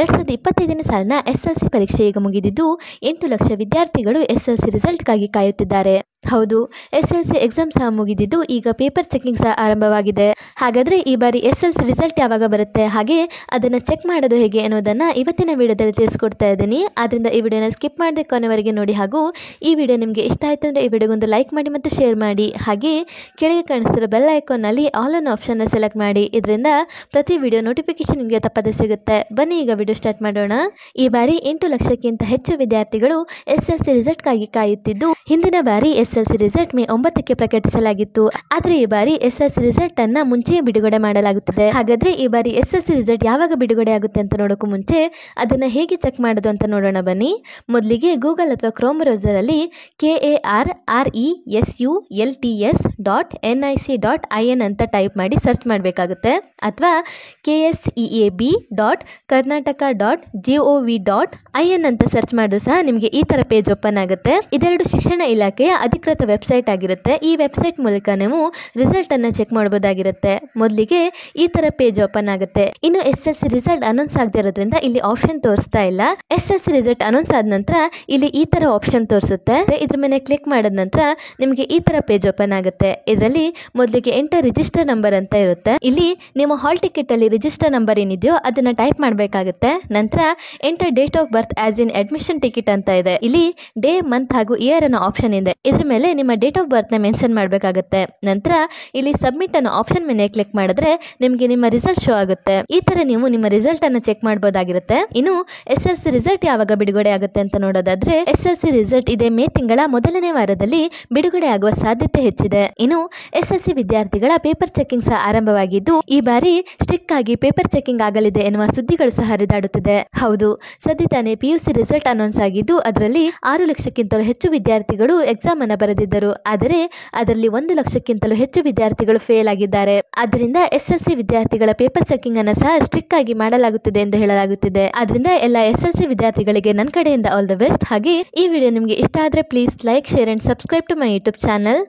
2025ನೇ ಸಾಲಿನ ಎಸ್ಎಲ್ಸಿ ಪರೀಕ್ಷೆ ಈಗ ಮುಗಿದಿದ್ದು 8 ಲಕ್ಷ ವಿದ್ಯಾರ್ಥಿಗಳು ಎಸ್ಎಲ್ಸಿ ರಿಸಲ್ಟ್ಗಾಗಿ ಕಾಯುತ್ತಿದ್ದಾರೆ. ಹೌದು, ಎಸ್ಎಲ್ಸಿ ಎಕ್ಸಾಮ್ ಸಹ ಮುಗಿದಿದ್ದು ಈಗ ಪೇಪರ್ ಚೆಕಿಂಗ್ ಸಹ ಆರಂಭವಾಗಿದೆ. ಹಾಗಾದರೆ ಈ ಬಾರಿ ಎಸ್ಎಲ್ಸಿ ರಿಸಲ್ಟ್ ಯಾವಾಗ ಬರುತ್ತೆ, ಹಾಗೆ ಅದನ್ನು ಚೆಕ್ ಮಾಡೋದು ಹೇಗೆ ಅನ್ನೋದನ್ನು ಇವತ್ತಿನ ವಿಡಿಯೋದಲ್ಲಿ ತಿಳಿಸ್ಕೊಡ್ತಾ ಇದ್ದೀನಿ. ಆದ್ದರಿಂದ ಈ ವಿಡಿಯೋನ ಸ್ಕಿಪ್ ಮಾಡದೆ ಕೊನೆವರೆಗೆ ನೋಡಿ. ಹಾಗೂ ಈ ವಿಡಿಯೋ ನಿಮಗೆ ಇಷ್ಟ ಆಯಿತು ಅಂದರೆ ಈ ವಿಡಿಯೋಗೊಂದು ಲೈಕ್ ಮಾಡಿ ಮತ್ತು ಶೇರ್ ಮಾಡಿ. ಹಾಗೆ ಕೆಳಗೆ ಕಾಣಿಸ್ತಿರೋ ಬೆಲ್ ಐಕಾನ್ನಲ್ಲಿ ಆಲ್ ಆನ್ ಆಪ್ಷನ್ನ ಸೆಲೆಕ್ಟ್ ಮಾಡಿ. ಇದರಿಂದ ಪ್ರತಿ ವಿಡಿಯೋ ನೋಟಿಫಿಕೇಶನ್ ನಿಮಗೆ ತಪ್ಪದೇ ಸಿಗುತ್ತೆ. ಬನ್ನಿ ಈಗ ವಿಡಿಯೋ ಸ್ಟಾರ್ಟ್ ಮಾಡೋಣ. ಈ ಬಾರಿ 8 ಲಕ್ಷಕ್ಕಿಂತ ಹೆಚ್ಚು ವಿದ್ಯಾರ್ಥಿಗಳು ಎಸ್ಎಲ್ಸಿ ರಿಸಲ್ಟ್ಗಾಗಿ ಕಾಯುತ್ತಿದ್ದು, ಹಿಂದಿನ ಬಾರಿ ಎಸ್ಎಲ್ಸಿ ರಿಸಲ್ಟ್ ಮೇ 9ಕ್ಕೆ ಪ್ರಕಟಿಸಲಾಗಿತ್ತು. ಆದರೆ ಈ ಬಾರಿ ಎಸ್ಎಲ್ಸಿ ರಿಸಲ್ಟ್ ಅನ್ನ ಮುಂಚೆಯೇ ಬಿಡುಗಡೆ ಮಾಡಲಾಗುತ್ತದೆ. ಹಾಗಾದ್ರೆ ಈ ಬಾರಿ ಎಸ್ಎಲ್ಸಿ ರಿಸಲ್ಟ್ ಯಾವಾಗ ಬಿಡುಗಡೆ ಆಗುತ್ತೆ ಅಂತ ನೋಡೋಕ್ಕೂ ಮುಂಚೆ ಅದನ್ನ ಹೇಗೆ ಚೆಕ್ ಮಾಡೋದು ಅಂತ ನೋಡೋಣ ಬನ್ನಿ. ಮೊದಲಿಗೆ ಗೂಗಲ್ ಅಥವಾ ಕ್ರೋಮ್ ಬ್ರೌಸರ್ ಅಲ್ಲಿ KARRESULTS.nic.in ಅಂತ ಟೈಪ್ ಮಾಡಿ ಸರ್ಚ್ ಮಾಡಬೇಕಾಗುತ್ತೆ. ಅಥವಾ KSEAB.Karnataka.gov.in ಅಂತ ಸರ್ಚ್ ಮಾಡಿದ್ರು ಸಹ ನಿಮಗೆ ಈ ತರ ಪೇಜ್ ಓಪನ್ ಆಗುತ್ತೆ. ಇದೆರಡು ಶಿಕ್ಷಣ ಇಲಾಖೆಯ ಅಧಿಕೃತ ವೆಬ್ಸೈಟ್ ಆಗಿರುತ್ತೆ. ಈ ವೆಬ್ಸೈಟ್ ಮೂಲಕ ನೀವು ರಿಸಲ್ಟ್ ಅನ್ನ ಚೆಕ್ ಮಾಡಬಹುದಾಗಿರುತ್ತೆ. ಮೊದಲಿಗೆ ಈ ತರ ಪೇಜ್ ಓಪನ್ ಆಗುತ್ತೆ. ಇನ್ನು ಎಸ್ಎಲ್ಸಿ ರಿಸಲ್ಟ್ ಅನೌನ್ಸ್ ಆಗದೆ ಇರೋದ್ರಿಂದ ಇಲ್ಲಿ ಆಪ್ಷನ್ ತೋರಿಸ್ತಾ ಇಲ್ಲ. ಎಸ್ಎಲ್ಸಿ ರಿಸಲ್ಟ್ ಅನೌನ್ಸ್ ಆದ ನಂತರ ಇಲ್ಲಿ ಈ ತರ ಆಪ್ಷನ್ ತೋರಿಸುತ್ತೆ. ಇದ್ರ ಮೇಲೆ ಕ್ಲಿಕ್ ಮಾಡಿದ ನಂತರ ನಿಮಗೆ ಈ ತರ ಪೇಜ್ ಓಪನ್ ಆಗುತ್ತೆ. ಇದರಲ್ಲಿ ಮೊದಲಿಗೆ ಎಂಟರ್ ರಿಜಿಸ್ಟರ್ ನಂಬರ್ ಅಂತ ಇರುತ್ತೆ. ಇಲ್ಲಿ ನಿಮ್ಮ ಹಾಲ್ ಟಿಕೆಟ್ ಅಲ್ಲಿ ರಿಜಿಸ್ಟರ್ ನಂಬರ್ ಏನಿದೆಯೋ ಅದನ್ನ ಟೈಪ್ ಮಾಡಬೇಕಾಗುತ್ತೆ. ನಂತರ enter date of birth as in admission ticket ಅಂತ ಇದೆ. ಇಲ್ಲಿ ಡೇ, ಮಂತ್ ಹಾಗೂ ಇಯರ್ ಅನ್ನೋ ಆಪ್ಷನ್ ಇದೆ. ಇದ್ರ ಮೇಲೆ ನಿಮ್ಮ ಡೇಟ್ ಆಫ್ ಬರ್ತ್ ನ ಮೆನ್ಷನ್ ಮಾಡಬೇಕಾಗುತ್ತೆ. ನಂತರ ಇಲ್ಲಿ ಸಬ್ಮಿಟ್ ಅನ್ನೋ ಆಪ್ಷನ್ ಮೇಲೆ ಕ್ಲಿಕ್ ಮಾಡಿದ್ರೆ ನಿಮಗೆ ನಿಮ್ಮ ರಿಸಲ್ಟ್ ಶೋ ಆಗುತ್ತೆ. ಈ ತರ ನೀವು ನಿಮ್ಮ ರಿಸಲ್ಟ್ ಅನ್ನ ಚೆಕ್ ಮಾಡಬಹುದಾಗಿರುತ್ತೆ. ಇನ್ನು ಎಸ್ಎಲ್ಸಿ ರಿಸಲ್ಟ್ ಯಾವಾಗ ಬಿಡುಗಡೆ ಆಗುತ್ತೆ ಅಂತ ನೋಡೋದಾದ್ರೆ ಎಸ್ಎಲ್ಸಿ ರಿಸಲ್ಟ್ ಇದೇ ಮೇ ತಿಂಗಳ ಮೊದಲನೇ ವಾರದಲ್ಲಿ ಬಿಡುಗಡೆ ಆಗುವ ಸಾಧ್ಯತೆ ಹೆಚ್ಚಿದೆ. ಇನ್ನು ಎಸ್ಎಲ್ಸಿ ವಿದ್ಯಾರ್ಥಿಗಳ ಪೇಪರ್ ಚೆಕಿಂಗ್ ಸಹ ಆರಂಭವಾಗಿದ್ದು, ಈ ಬಾರಿ ಸ್ಟ್ರಿಕ್ಟ್ ಆಗಿ ಪೇಪರ್ ಚೆಕಿಂಗ್ ಆಗಲಿದೆ ಎನ್ನುವ ಸುದ್ದಿಗಳು ಸಹ ಹರಿದಾಡುತ್ತಿದೆ. ಹೌದು, ಸದ್ಯ ತಾನೇ ಪಿಯುಸಿ ರಿಸಲ್ಟ್ ಅನೌನ್ಸ್ ಆಗಿದ್ದು ಅದರಲ್ಲಿ 6 ಲಕ್ಷಕ್ಕಿಂತಲೂ ಹೆಚ್ಚು ವಿದ್ಯಾರ್ಥಿಗಳು ಎಕ್ಸಾಮ್ ಅನ್ನು ಬರೆದಿದ್ದರು. ಆದರೆ ಅದರಲ್ಲಿ 1 ಲಕ್ಷಕ್ಕಿಂತಲೂ ಹೆಚ್ಚು ವಿದ್ಯಾರ್ಥಿಗಳು ಫೇಲ್ ಆಗಿದ್ದಾರೆ. ಆದ್ದರಿಂದ ಎಸ್ಎಲ್ಸಿ ವಿದ್ಯಾರ್ಥಿಗಳ ಪೇಪರ್ ಚೆಕಿಂಗ್ ಅನ್ನು ಸಹ ಸ್ಟ್ರಿಕ್ಟ್ ಆಗಿ ಮಾಡಲಾಗುತ್ತಿದೆ ಎಂದು ಹೇಳಲಾಗುತ್ತಿದೆ. ಅದರಿಂದ ಎಲ್ಲ ಎಸ್ಎಲ್ಸಿ ವಿದ್ಯಾರ್ಥಿಗಳಿಗೆ ನನ್ನ ಕಡೆಯಿಂದ ಆಲ್ ದ ಬೆಸ್ಟ್. ಹಾಗೆ ಈ ವಿಡಿಯೋ ನಿಮಗೆ ಇಷ್ಟ ಆದ್ರೆ please like, share and subscribe to my YouTube channel.